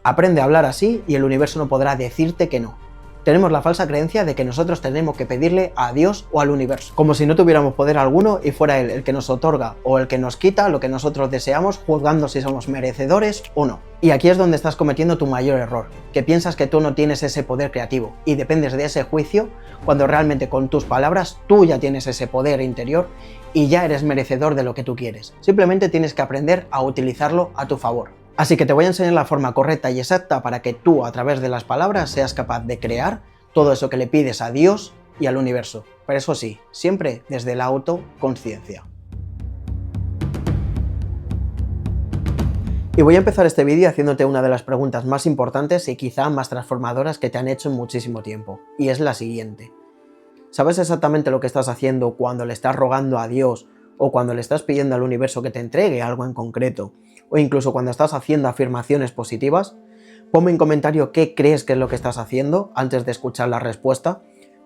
Aprende a hablar así y el universo no podrá decirte que no. Tenemos la falsa creencia de que nosotros tenemos que pedirle a Dios o al universo, como si no tuviéramos poder alguno y fuera Él el que nos otorga o el que nos quita lo que nosotros deseamos, juzgando si somos merecedores o no. Y aquí es donde estás cometiendo tu mayor error, que piensas que tú no tienes ese poder creativo y dependes de ese juicio, cuando realmente con tus palabras tú ya tienes ese poder interior y ya eres merecedor de lo que tú quieres. Simplemente tienes que aprender a utilizarlo a tu favor. Así que te voy a enseñar la forma correcta y exacta para que tú, a través de las palabras, seas capaz de crear todo eso que le pides a Dios y al universo. Pero eso sí, siempre desde la autoconciencia. Y voy a empezar este vídeo haciéndote una de las preguntas más importantes y quizá más transformadoras que te han hecho en muchísimo tiempo. Y es la siguiente. ¿Sabes exactamente lo que estás haciendo cuando le estás rogando a Dios o cuando le estás pidiendo al universo que te entregue algo en concreto? O incluso cuando estás haciendo afirmaciones positivas, ponme en comentario qué crees que es lo que estás haciendo antes de escuchar la respuesta,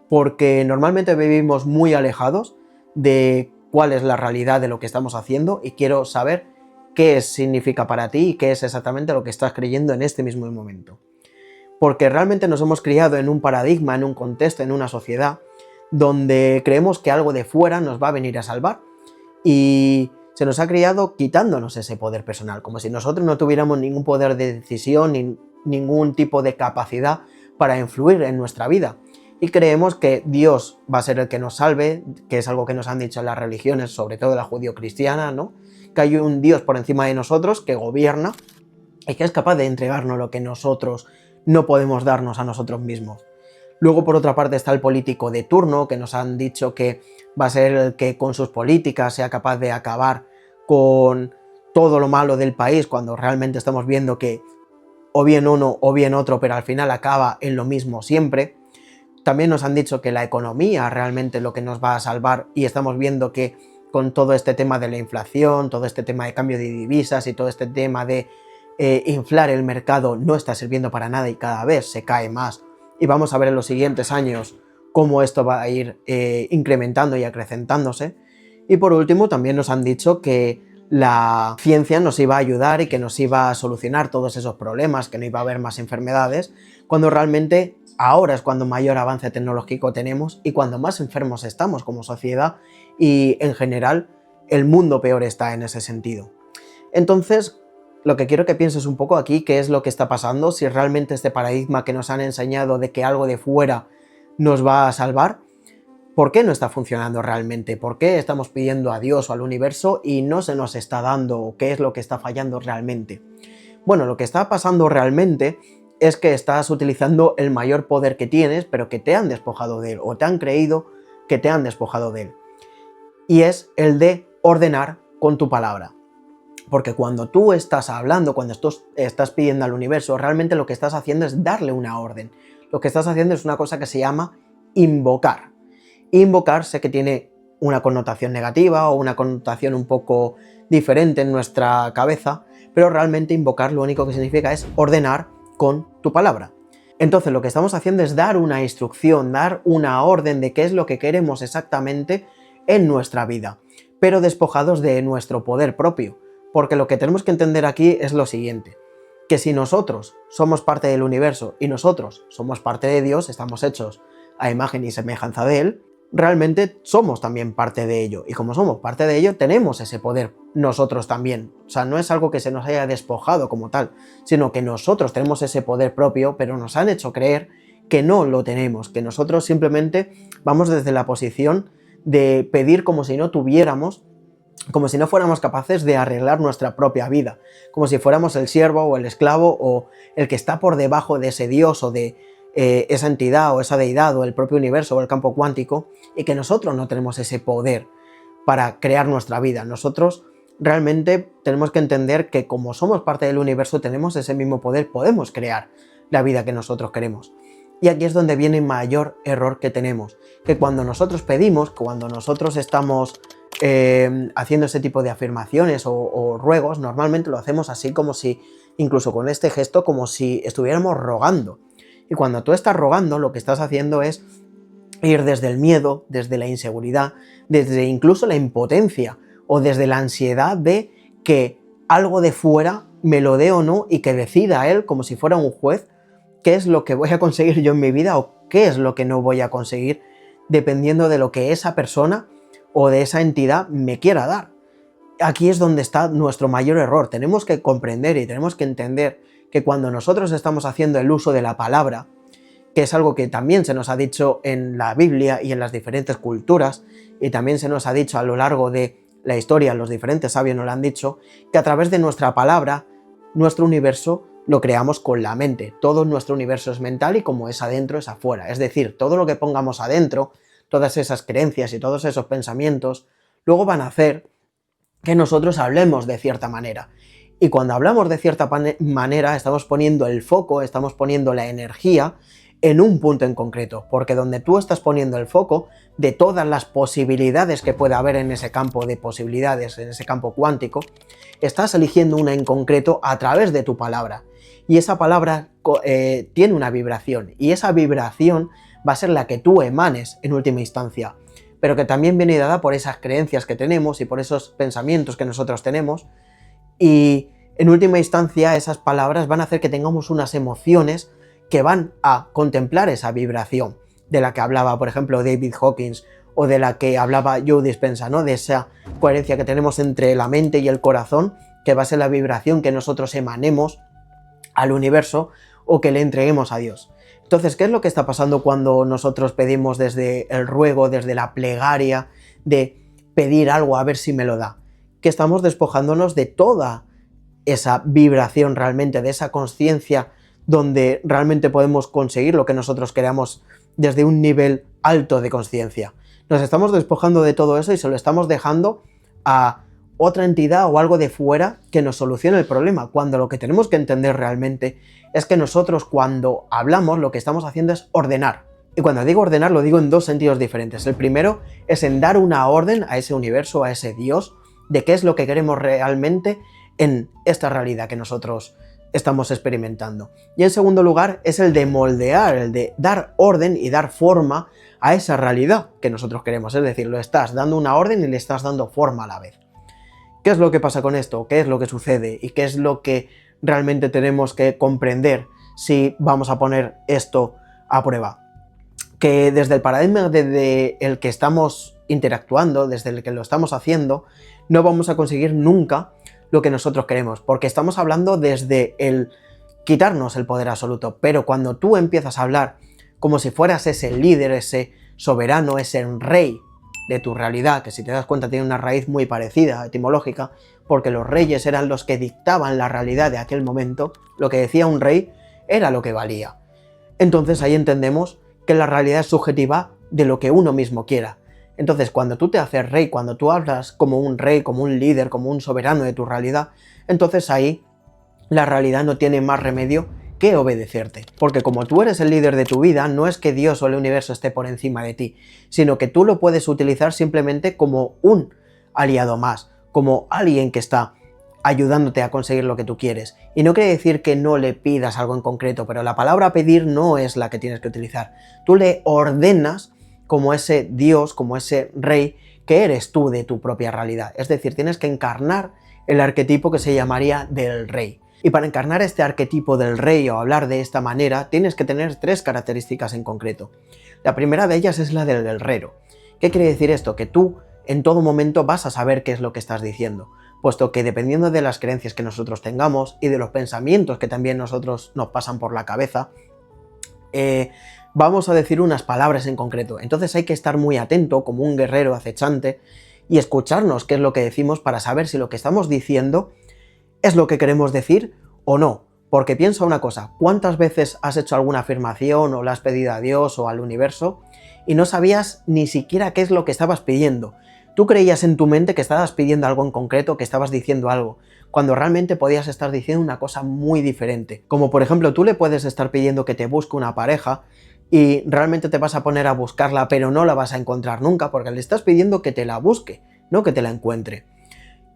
porque normalmente vivimos muy alejados de cuál es la realidad de lo que estamos haciendo y quiero saber qué significa para ti y qué es exactamente lo que estás creyendo en este mismo momento. Porque realmente nos hemos criado en un paradigma, en un contexto, en una sociedad donde creemos que algo de fuera nos va a venir a salvar y se nos ha criado quitándonos ese poder personal, como si nosotros no tuviéramos ningún poder de decisión ni ningún tipo de capacidad para influir en nuestra vida. Y creemos que Dios va a ser el que nos salve, que es algo que nos han dicho en las religiones, sobre todo la judío-cristiana, ¿no? Que hay un Dios por encima de nosotros que gobierna y que es capaz de entregarnos lo que nosotros no podemos darnos a nosotros mismos. Luego, por otra parte, está el político de turno, que nos han dicho que va a ser el que con sus políticas sea capaz de acabar con todo lo malo del país, cuando realmente estamos viendo que o bien uno o bien otro, pero al final acaba en lo mismo siempre. También nos han dicho que la economía realmente es lo que nos va a salvar y estamos viendo que con todo este tema de la inflación, todo este tema de cambio de divisas y todo este tema de inflar el mercado no está sirviendo para nada y cada vez se cae más. Y vamos a ver en los siguientes años cómo esto va a ir incrementando y acrecentándose. Y por último también nos han dicho que la ciencia nos iba a ayudar y que nos iba a solucionar todos esos problemas, que no iba a haber más enfermedades, cuando realmente ahora es cuando mayor avance tecnológico tenemos y cuando más enfermos estamos como sociedad y en general el mundo peor está en ese sentido. Entonces, lo que quiero que pienses un poco aquí, qué es lo que está pasando, si realmente este paradigma que nos han enseñado de que algo de fuera nos va a salvar, ¿por qué no está funcionando realmente? ¿Por qué estamos pidiendo a Dios o al universo y no se nos está dando? ¿Qué es lo que está fallando realmente? Bueno, lo que está pasando realmente es que estás utilizando el mayor poder que tienes, pero que te han despojado de él, o te han creído que te han despojado de él. Y es el de ordenar con tu palabra. Porque cuando tú estás hablando, cuando tú estás pidiendo al universo, realmente lo que estás haciendo es darle una orden. Lo que estás haciendo es una cosa que se llama invocar. Invocar sé que tiene una connotación negativa o una connotación un poco diferente en nuestra cabeza, pero realmente invocar lo único que significa es ordenar con tu palabra. Entonces lo que estamos haciendo es dar una instrucción, dar una orden de qué es lo que queremos exactamente en nuestra vida, pero despojados de nuestro poder propio. Porque lo que tenemos que entender aquí es lo siguiente, que si nosotros somos parte del universo y nosotros somos parte de Dios, estamos hechos a imagen y semejanza de Él, realmente somos también parte de ello. Y como somos parte de ello, tenemos ese poder nosotros también. O sea, no es algo que se nos haya despojado como tal, sino que nosotros tenemos ese poder propio, pero nos han hecho creer que no lo tenemos, que nosotros simplemente vamos desde la posición de pedir como si no tuviéramos, como si no fuéramos capaces de arreglar nuestra propia vida, como si fuéramos el siervo o el esclavo o el que está por debajo de ese Dios o de esa entidad o esa deidad o el propio universo o el campo cuántico, y que nosotros no tenemos ese poder para crear nuestra vida. Nosotros realmente tenemos que entender que como somos parte del universo, tenemos ese mismo poder, podemos crear la vida que nosotros queremos. Y aquí es donde viene el mayor error que tenemos, que cuando nosotros pedimos, cuando nosotros estamos haciendo ese tipo de afirmaciones o ruegos, normalmente lo hacemos así como si, incluso con este gesto, como si estuviéramos rogando. Y cuando tú estás rogando, lo que estás haciendo es ir desde el miedo, desde la inseguridad, desde incluso la impotencia o desde la ansiedad de que algo de fuera me lo dé o no y que decida él, como si fuera un juez, qué es lo que voy a conseguir yo en mi vida o qué es lo que no voy a conseguir, dependiendo de lo que esa persona o de esa entidad me quiera dar. Aquí es donde está nuestro mayor error. Tenemos que comprender y tenemos que entender que cuando nosotros estamos haciendo el uso de la palabra, que es algo que también se nos ha dicho en la Biblia y en las diferentes culturas, y también se nos ha dicho a lo largo de la historia, los diferentes sabios nos lo han dicho, que a través de nuestra palabra, nuestro universo lo creamos con la mente. Todo nuestro universo es mental y como es adentro es afuera. Es decir, todo lo que pongamos adentro, todas esas creencias y todos esos pensamientos, luego van a hacer que nosotros hablemos de cierta manera. Y cuando hablamos de cierta manera, estamos poniendo el foco, estamos poniendo la energía en un punto en concreto, porque donde tú estás poniendo el foco de todas las posibilidades que puede haber en ese campo de posibilidades, en ese campo cuántico, estás eligiendo una en concreto a través de tu palabra. Y esa palabra tiene una vibración, y esa vibración va a ser la que tú emanes en última instancia, pero que también viene dada por esas creencias que tenemos y por esos pensamientos que nosotros tenemos, y en última instancia esas palabras van a hacer que tengamos unas emociones que van a contemplar esa vibración de la que hablaba, por ejemplo, David Hawkins, o de la que hablaba Joe Dispenza, ¿no? De esa coherencia que tenemos entre la mente y el corazón, que va a ser la vibración que nosotros emanemos al universo o que le entreguemos a Dios. Entonces, ¿qué es lo que está pasando cuando nosotros pedimos desde el ruego, desde la plegaria, de pedir algo a ver si me lo da? Que estamos despojándonos de toda esa vibración realmente, de esa conciencia donde realmente podemos conseguir lo que nosotros queramos desde un nivel alto de conciencia. Nos estamos despojando de todo eso y se lo estamos dejando a otra entidad o algo de fuera que nos solucione el problema, cuando lo que tenemos que entender realmente es que nosotros cuando hablamos lo que estamos haciendo es ordenar. Y cuando digo ordenar lo digo en dos sentidos diferentes. El primero es en dar una orden a ese universo, a ese Dios, de qué es lo que queremos realmente en esta realidad que nosotros estamos experimentando. Y en segundo lugar es el de moldear, el de dar orden y dar forma a esa realidad que nosotros queremos. Es decir, lo estás dando una orden y le estás dando forma a la vez. ¿Qué es lo que pasa con esto? ¿Qué es lo que sucede? ¿Y qué es lo que realmente tenemos que comprender si vamos a poner esto a prueba? Que desde el paradigma desde el que estamos interactuando, desde el que lo estamos haciendo, no vamos a conseguir nunca lo que nosotros queremos, porque estamos hablando desde el quitarnos el poder absoluto, pero cuando tú empiezas a hablar como si fueras ese líder, ese soberano, ese rey de tu realidad, que si te das cuenta tiene una raíz muy parecida, etimológica, porque los reyes eran los que dictaban la realidad de aquel momento, lo que decía un rey era lo que valía. Entonces ahí entendemos que la realidad es subjetiva de lo que uno mismo quiera. Entonces, cuando tú te haces rey, cuando tú hablas como un rey, como un líder, como un soberano de tu realidad, entonces ahí la realidad no tiene más remedio que obedecerte. Porque como tú eres el líder de tu vida, no es que Dios o el universo esté por encima de ti, sino que tú lo puedes utilizar simplemente como un aliado más, como alguien que está ayudándote a conseguir lo que tú quieres. Y no quiere decir que no le pidas algo en concreto, pero la palabra pedir no es la que tienes que utilizar. Tú le ordenas como ese Dios, como ese rey que eres tú de tu propia realidad. Es decir, tienes que encarnar el arquetipo que se llamaría del rey. Y para encarnar este arquetipo del rey o hablar de esta manera, tienes que tener tres características en concreto. La primera de ellas es la del guerrero. ¿Qué quiere decir esto? Que tú en todo momento vas a saber qué es lo que estás diciendo, puesto que dependiendo de las creencias que nosotros tengamos y de los pensamientos que también nosotros nos pasan por la cabeza, vamos a decir unas palabras en concreto. Entonces hay que estar muy atento como un guerrero acechante y escucharnos qué es lo que decimos para saber si lo que estamos diciendo es lo que queremos decir o no. Porque piensa una cosa, ¿cuántas veces has hecho alguna afirmación o le has pedido a Dios o al universo y no sabías ni siquiera qué es lo que estabas pidiendo? Tú creías en tu mente que estabas pidiendo algo en concreto, que estabas diciendo algo, cuando realmente podías estar diciendo una cosa muy diferente. Como por ejemplo, tú le puedes estar pidiendo que te busque una pareja y realmente te vas a poner a buscarla, pero no la vas a encontrar nunca, porque le estás pidiendo que te la busque, no que te la encuentre.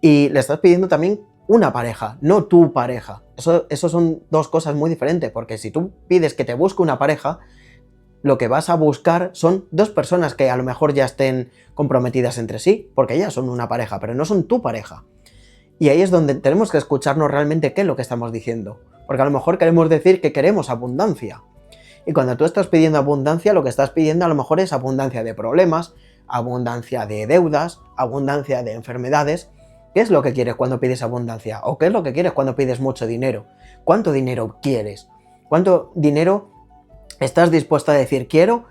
Y le estás pidiendo también una pareja, no tu pareja. Eso son dos cosas muy diferentes, porque si tú pides que te busque una pareja, lo que vas a buscar son dos personas que a lo mejor ya estén comprometidas entre sí, porque ya son una pareja, pero no son tu pareja. Y ahí es donde tenemos que escucharnos realmente qué es lo que estamos diciendo. Porque a lo mejor queremos decir que queremos abundancia. Y cuando tú estás pidiendo abundancia, lo que estás pidiendo a lo mejor es abundancia de problemas, abundancia de deudas, abundancia de enfermedades. ¿Qué es lo que quieres cuando pides abundancia? ¿O qué es lo que quieres cuando pides mucho dinero? ¿Cuánto dinero quieres? ¿Cuánto dinero estás dispuesto a decir? Quiero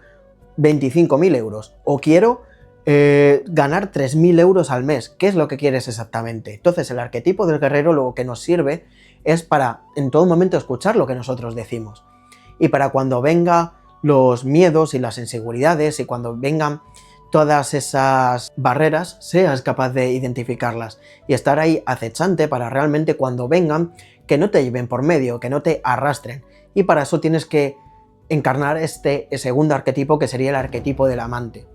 25.000 euros o quiero ganar 3.000 euros al mes. ¿Qué es lo que quieres exactamente? Entonces el arquetipo del guerrero lo que nos sirve es para en todo momento escuchar lo que nosotros decimos. Y para cuando vengan los miedos y las inseguridades y cuando vengan todas esas barreras, seas capaz de identificarlas y estar ahí acechante para realmente cuando vengan, que no te lleven por medio, que no te arrastren. Y para eso tienes que encarnar este segundo arquetipo, que sería el arquetipo del amante.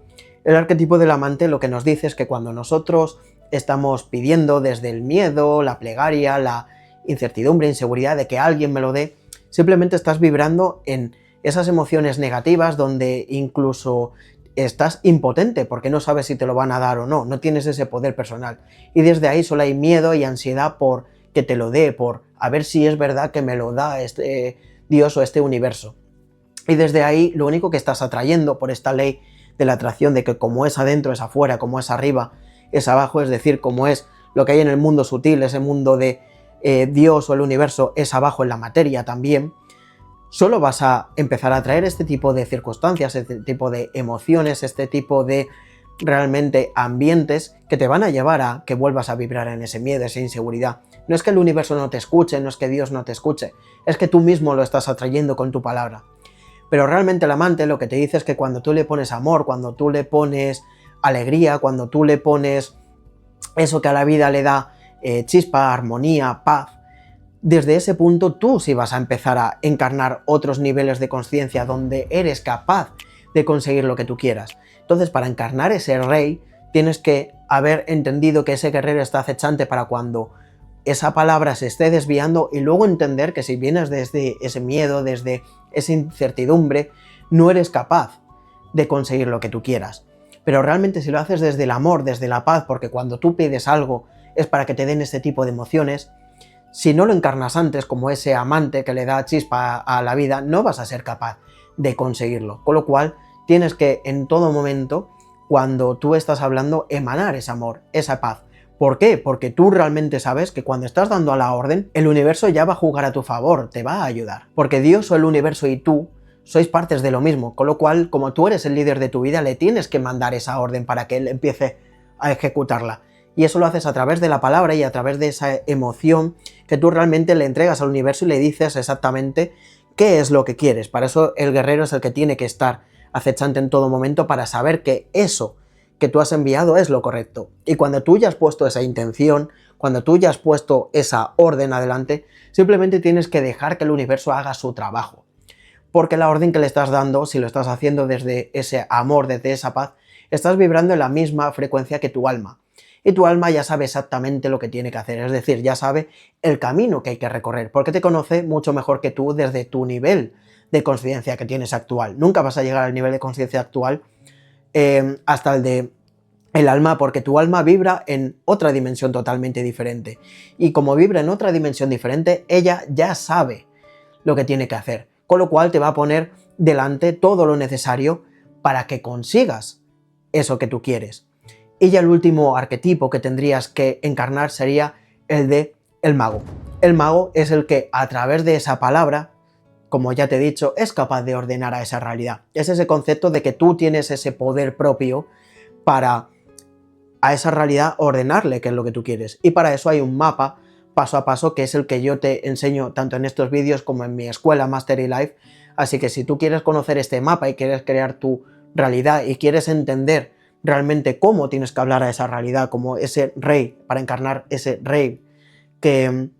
El arquetipo del amante lo que nos dice es que cuando nosotros estamos pidiendo desde el miedo, la plegaria, la incertidumbre, inseguridad de que alguien me lo dé, simplemente estás vibrando en esas emociones negativas donde incluso estás impotente porque no sabes si te lo van a dar o no, no tienes ese poder personal. Y desde ahí solo hay miedo y ansiedad por que te lo dé, por a ver si es verdad que me lo da este Dios o este universo. Y desde ahí lo único que estás atrayendo por esta ley de la atracción, de que como es adentro es afuera, como es arriba es abajo, es decir, como es lo que hay en el mundo sutil, ese mundo de Dios o el universo es abajo en la materia también, solo vas a empezar a atraer este tipo de circunstancias, este tipo de emociones, este tipo de realmente ambientes que te van a llevar a que vuelvas a vibrar en ese miedo, esa inseguridad. No es que el universo no te escuche, no es que Dios no te escuche, es que tú mismo lo estás atrayendo con tu palabra. Pero realmente el amante lo que te dice es que cuando tú le pones amor, cuando tú le pones alegría, cuando tú le pones eso que a la vida le da chispa, armonía, paz, desde ese punto tú sí vas a empezar a encarnar otros niveles de conciencia donde eres capaz de conseguir lo que tú quieras. Entonces, para encarnar ese rey, tienes que haber entendido que ese guerrero está acechante para cuando esa palabra se esté desviando y luego entender que si vienes desde ese miedo, desde esa incertidumbre, no eres capaz de conseguir lo que tú quieras. Pero realmente si lo haces desde el amor, desde la paz, porque cuando tú pides algo es para que te den este tipo de emociones, si no lo encarnas antes como ese amante que le da chispa a la vida, no vas a ser capaz de conseguirlo. Con lo cual tienes que en todo momento, cuando tú estás hablando, emanar ese amor, esa paz. ¿Por qué? Porque tú realmente sabes que cuando estás dando a la orden, el universo ya va a jugar a tu favor, te va a ayudar. Porque Dios o el universo y tú sois partes de lo mismo, con lo cual, como tú eres el líder de tu vida, le tienes que mandar esa orden para que él empiece a ejecutarla. Y eso lo haces a través de la palabra y a través de esa emoción que tú realmente le entregas al universo y le dices exactamente qué es lo que quieres. Para eso el guerrero es el que tiene que estar acechante en todo momento para saber que eso que tú has enviado es lo correcto. Y cuando tú ya has puesto esa intención, cuando tú ya has puesto esa orden adelante, simplemente tienes que dejar que el universo haga su trabajo. Porque la orden que le estás dando, si lo estás haciendo desde ese amor, desde esa paz, estás vibrando en la misma frecuencia que tu alma. Y tu alma ya sabe exactamente lo que tiene que hacer, es decir, ya sabe el camino que hay que recorrer, porque te conoce mucho mejor que tú desde tu nivel de conciencia que tienes actual. Nunca vas a llegar al nivel de conciencia actual hasta el de el alma, porque tu alma vibra en otra dimensión totalmente diferente. Y como vibra en otra dimensión diferente, ella ya sabe lo que tiene que hacer, con lo cual te va a poner delante todo lo necesario para que consigas eso que tú quieres. Y ya el último arquetipo que tendrías que encarnar sería el de el mago. El mago es el que a través de esa palabra, como ya te he dicho, es capaz de ordenar a esa realidad. Es ese concepto de que tú tienes ese poder propio para a esa realidad ordenarle qué es lo que tú quieres. Y para eso hay un mapa paso a paso que es el que yo te enseño tanto en estos vídeos como en mi escuela Mastery Life. Así que si tú quieres conocer este mapa y quieres crear tu realidad y quieres entender realmente cómo tienes que hablar a esa realidad, como ese rey, para encarnar ese rey que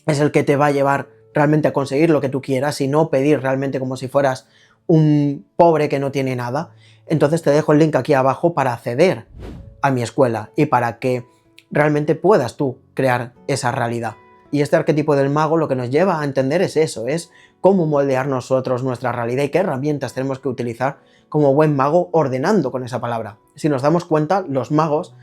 es el que te va a llevar realmente a conseguir lo que tú quieras y no pedir realmente como si fueras un pobre que no tiene nada, entonces te dejo el link aquí abajo para acceder a mi escuela y para que realmente puedas tú crear esa realidad. Y este arquetipo del mago lo que nos lleva a entender es eso, es cómo moldear nosotros nuestra realidad y qué herramientas tenemos que utilizar como buen mago ordenando con esa palabra. Si nos damos cuenta, los magos,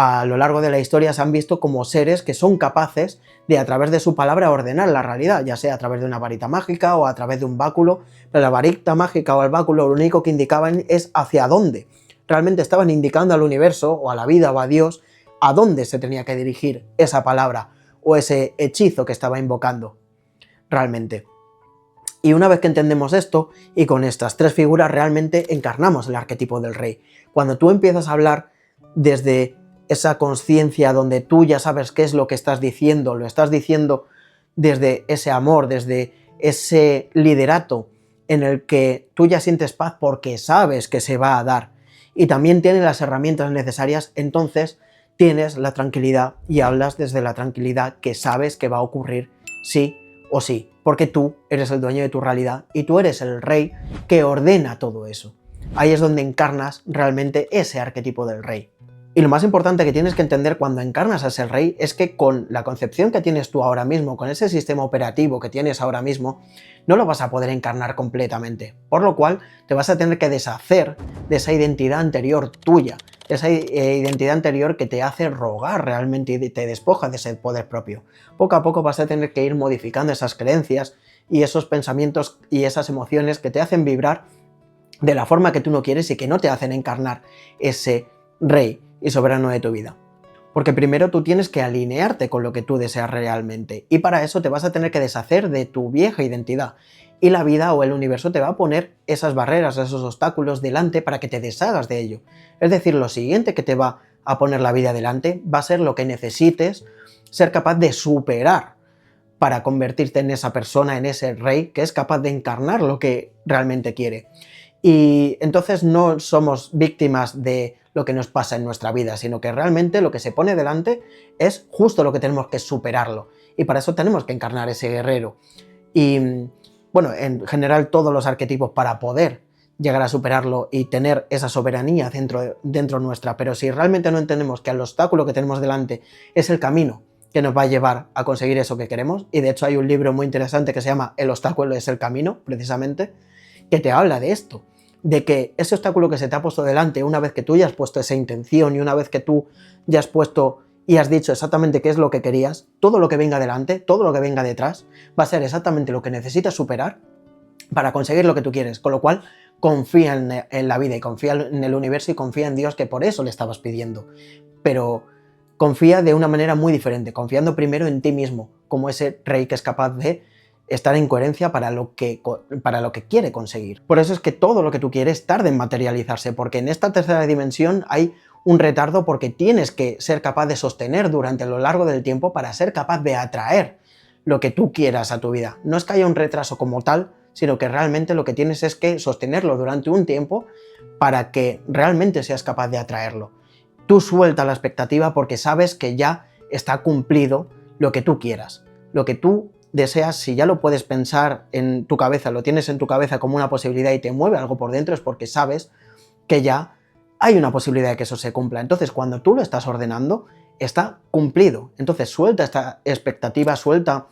a lo largo de la historia se han visto como seres que son capaces de, a través de su palabra, ordenar la realidad, ya sea a través de una varita mágica o a través de un báculo, pero la varita mágica o el báculo lo único que indicaban es hacia dónde. Realmente estaban indicando al universo o a la vida o a Dios a dónde se tenía que dirigir esa palabra o ese hechizo que estaba invocando realmente. Y una vez que entendemos esto, y con estas tres figuras realmente encarnamos el arquetipo del rey. Cuando tú empiezas a hablar desde esa conciencia donde tú ya sabes qué es lo que estás diciendo, lo estás diciendo desde ese amor, desde ese liderato en el que tú ya sientes paz porque sabes que se va a dar y también tienes las herramientas necesarias, entonces tienes la tranquilidad y hablas desde la tranquilidad que sabes que va a ocurrir sí o sí, porque tú eres el dueño de tu realidad y tú eres el rey que ordena todo eso. Ahí es donde encarnas realmente ese arquetipo del rey. Y lo más importante que tienes que entender cuando encarnas a ese rey es que con la concepción que tienes tú ahora mismo, con ese sistema operativo que tienes ahora mismo, no lo vas a poder encarnar completamente. Por lo cual te vas a tener que deshacer de esa identidad anterior tuya, de esa identidad anterior que te hace rogar realmente y te despoja de ese poder propio. Poco a poco vas a tener que ir modificando esas creencias y esos pensamientos y esas emociones que te hacen vibrar de la forma que tú no quieres y que no te hacen encarnar ese rey y soberano de tu vida. Porque primero tú tienes que alinearte con lo que tú deseas realmente y para eso te vas a tener que deshacer de tu vieja identidad y la vida o el universo te va a poner esas barreras, esos obstáculos delante para que te deshagas de ello. Es decir, lo siguiente que te va a poner la vida delante va a ser lo que necesites ser capaz de superar para convertirte en esa persona, en ese rey que es capaz de encarnar lo que realmente quiere. Y entonces no somos víctimas de lo que nos pasa en nuestra vida, sino que realmente lo que se pone delante es justo lo que tenemos que superarlo. Y para eso tenemos que encarnar ese guerrero. Y bueno, en general todos los arquetipos para poder llegar a superarlo y tener esa soberanía dentro nuestra. Pero si realmente no entendemos que el obstáculo que tenemos delante es el camino que nos va a llevar a conseguir eso que queremos, y de hecho hay un libro muy interesante que se llama El obstáculo es el camino, precisamente, que te habla de esto, de que ese obstáculo que se te ha puesto delante, una vez que tú ya has puesto esa intención y una vez que tú ya has puesto y has dicho exactamente qué es lo que querías, todo lo que venga delante, todo lo que venga detrás, va a ser exactamente lo que necesitas superar para conseguir lo que tú quieres, con lo cual confía en la vida y confía en el universo y confía en Dios, que por eso le estabas pidiendo, pero confía de una manera muy diferente, confiando primero en ti mismo, como ese rey que es capaz de estar en coherencia para lo que quiere conseguir. Por eso es que todo lo que tú quieres tarda en materializarse, porque en esta tercera dimensión hay un retardo porque tienes que ser capaz de sostener durante lo largo del tiempo para ser capaz de atraer lo que tú quieras a tu vida. No es que haya un retraso como tal, sino que realmente lo que tienes es que sostenerlo durante un tiempo para que realmente seas capaz de atraerlo. Tú suelta la expectativa porque sabes que ya está cumplido lo que tú quieras, lo que tú deseas. Si ya lo puedes pensar en tu cabeza, lo tienes en tu cabeza como una posibilidad y te mueve algo por dentro, es porque sabes que ya hay una posibilidad de que eso se cumpla. Entonces, cuando tú lo estás ordenando, está cumplido. Entonces, suelta esta expectativa, suelta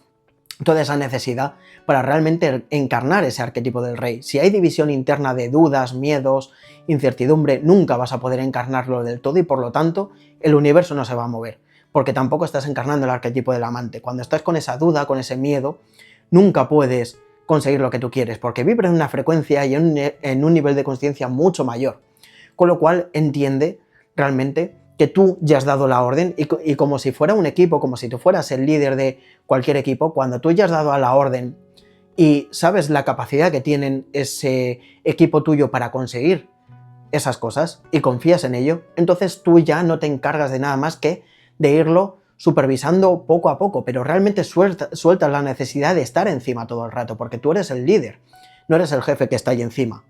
toda esa necesidad para realmente encarnar ese arquetipo del rey. Si hay división interna de dudas, miedos, incertidumbre, nunca vas a poder encarnarlo del todo y por lo tanto el universo no se va a mover, porque tampoco estás encarnando el arquetipo del amante. Cuando estás con esa duda, con ese miedo, nunca puedes conseguir lo que tú quieres, porque vibra en una frecuencia y en un nivel de conciencia mucho mayor. Con lo cual entiende realmente que tú ya has dado la orden y como si fuera un equipo, como si tú fueras el líder de cualquier equipo, cuando tú ya has dado la orden y sabes la capacidad que tienen ese equipo tuyo para conseguir esas cosas y confías en ello, entonces tú ya no te encargas de nada más que de irlo supervisando poco a poco, pero realmente sueltas la necesidad de estar encima todo el rato, porque tú eres el líder, no eres el jefe que está ahí encima,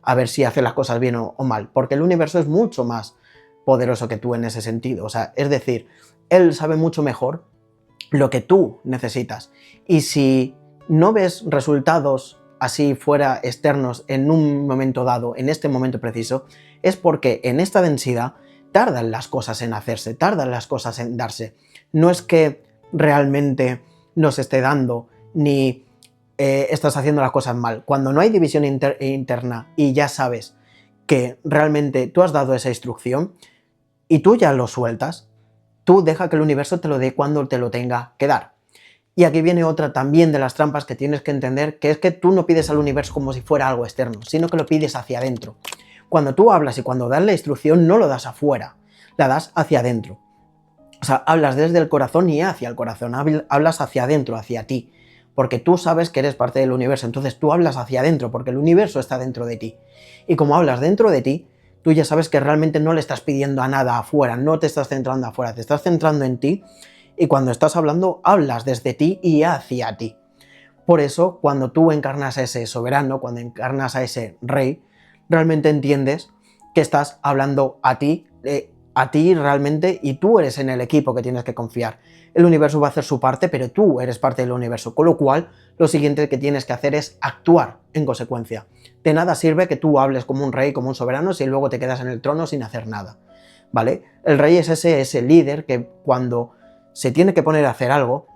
a ver si hace las cosas bien o mal, porque el universo es mucho más poderoso que tú en ese sentido. O sea, es decir, él sabe mucho mejor lo que tú necesitas. Y si no ves resultados así fuera externos en un momento dado, en este momento preciso, es porque en esta densidad tardan las cosas en hacerse, tardan las cosas en darse. No es que realmente no se esté dando, ni estás haciendo las cosas mal. Cuando no hay división interna y ya sabes que realmente tú has dado esa instrucción, y tú ya lo sueltas. Tú deja que el universo te lo dé cuando te lo tenga que dar. Y aquí viene otra también de las trampas que tienes que entender, que es que tú no pides al universo como si fuera algo externo, sino que lo pides hacia adentro. Cuando tú hablas y cuando das la instrucción no lo das afuera, la das hacia adentro. O sea, hablas desde el corazón y hacia el corazón, hablas hacia adentro, hacia ti, porque tú sabes que eres parte del universo, entonces tú hablas hacia adentro, porque el universo está dentro de ti. Y como hablas dentro de ti, tú ya sabes que realmente no le estás pidiendo a nada afuera, no te estás centrando afuera, te estás centrando en ti, y cuando estás hablando, hablas desde ti y hacia ti. Por eso, cuando tú encarnas a ese soberano, cuando encarnas a ese rey, realmente entiendes que estás hablando a ti realmente, y tú eres en el equipo que tienes que confiar. El universo va a hacer su parte, pero tú eres parte del universo, con lo cual lo siguiente que tienes que hacer es actuar en consecuencia. De nada sirve que tú hables como un rey, como un soberano, si luego te quedas en el trono sin hacer nada, ¿vale? El rey es ese líder que cuando se tiene que poner a hacer algo,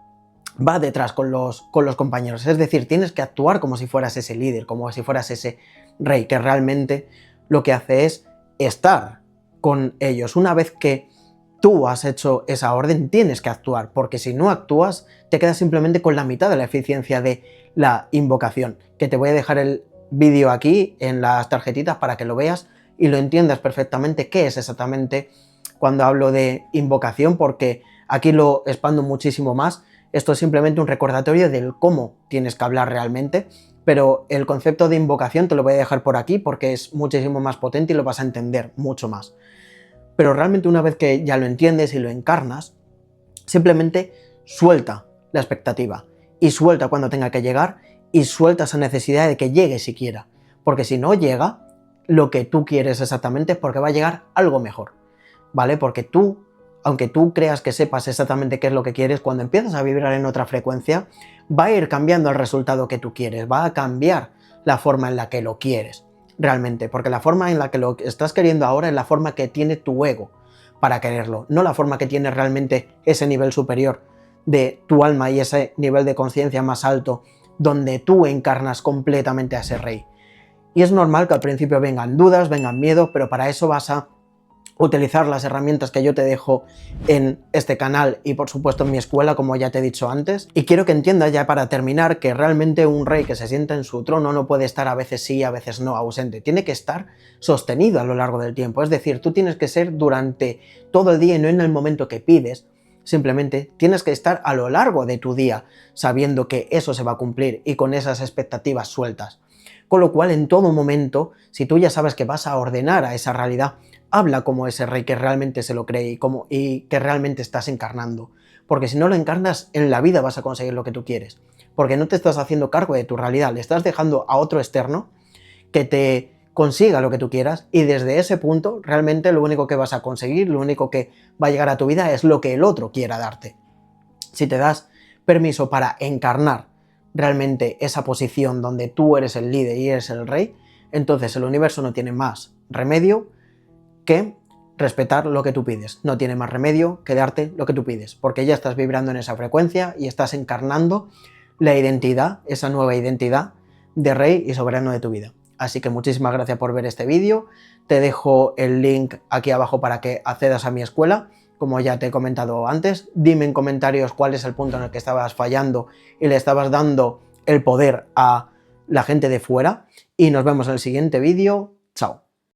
va detrás con los compañeros, es decir, tienes que actuar como si fueras ese líder, como si fueras ese rey, que realmente lo que hace es estar con ellos. Una vez que tú has hecho esa orden, tienes que actuar, porque si no actúas, te quedas simplemente con la mitad de la eficiencia de la invocación, que te voy a dejar el vídeo aquí en las tarjetitas para que lo veas y lo entiendas perfectamente qué es exactamente cuando hablo de invocación, porque aquí lo expando muchísimo más. Esto es simplemente un recordatorio del cómo tienes que hablar realmente, pero el concepto de invocación te lo voy a dejar por aquí porque es muchísimo más potente y lo vas a entender mucho más. Pero realmente una vez que ya lo entiendes y lo encarnas, simplemente suelta la expectativa y suelta cuando tenga que llegar y suelta esa necesidad de que llegue siquiera, porque si no llega lo que tú quieres exactamente es porque va a llegar algo mejor, ¿vale? Porque tú, aunque tú creas que sepas exactamente qué es lo que quieres, cuando empiezas a vibrar en otra frecuencia, va a ir cambiando el resultado que tú quieres, va a cambiar la forma en la que lo quieres realmente, porque la forma en la que lo estás queriendo ahora es la forma que tiene tu ego para quererlo, no la forma que tiene realmente ese nivel superior de tu alma y ese nivel de conciencia más alto donde tú encarnas completamente a ese rey. Y es normal que al principio vengan dudas, vengan miedos, pero para eso vas a utilizar las herramientas que yo te dejo en este canal y por supuesto en mi escuela, como ya te he dicho antes. Y quiero que entiendas ya para terminar que realmente un rey que se sienta en su trono no puede estar a veces sí, a veces no, ausente. Tiene que estar sostenido a lo largo del tiempo. Es decir, tú tienes que ser durante todo el día y no en el momento que pides. Simplemente tienes que estar a lo largo de tu día sabiendo que eso se va a cumplir y con esas expectativas sueltas. Con lo cual, en todo momento, si tú ya sabes que vas a ordenar a esa realidad, habla como ese rey que realmente se lo cree y que realmente estás encarnando. Porque si no lo encarnas, en la vida vas a conseguir lo que tú quieres. Porque no te estás haciendo cargo de tu realidad, le estás dejando a otro externo que te consiga lo que tú quieras y desde ese punto realmente lo único que vas a conseguir, lo único que va a llegar a tu vida es lo que el otro quiera darte. Si te das permiso para encarnar realmente esa posición donde tú eres el líder y eres el rey, entonces el universo no tiene más remedio que respetar lo que tú pides. No tiene más remedio que darte lo que tú pides, porque ya estás vibrando en esa frecuencia y estás encarnando la identidad, esa nueva identidad de rey y soberano de tu vida. Así que muchísimas gracias por ver este vídeo. Te dejo el link aquí abajo para que accedas a mi escuela. Como ya te he comentado antes, dime en comentarios cuál es el punto en el que estabas fallando y le estabas dando el poder a la gente de fuera. Y nos vemos en el siguiente vídeo. Chao.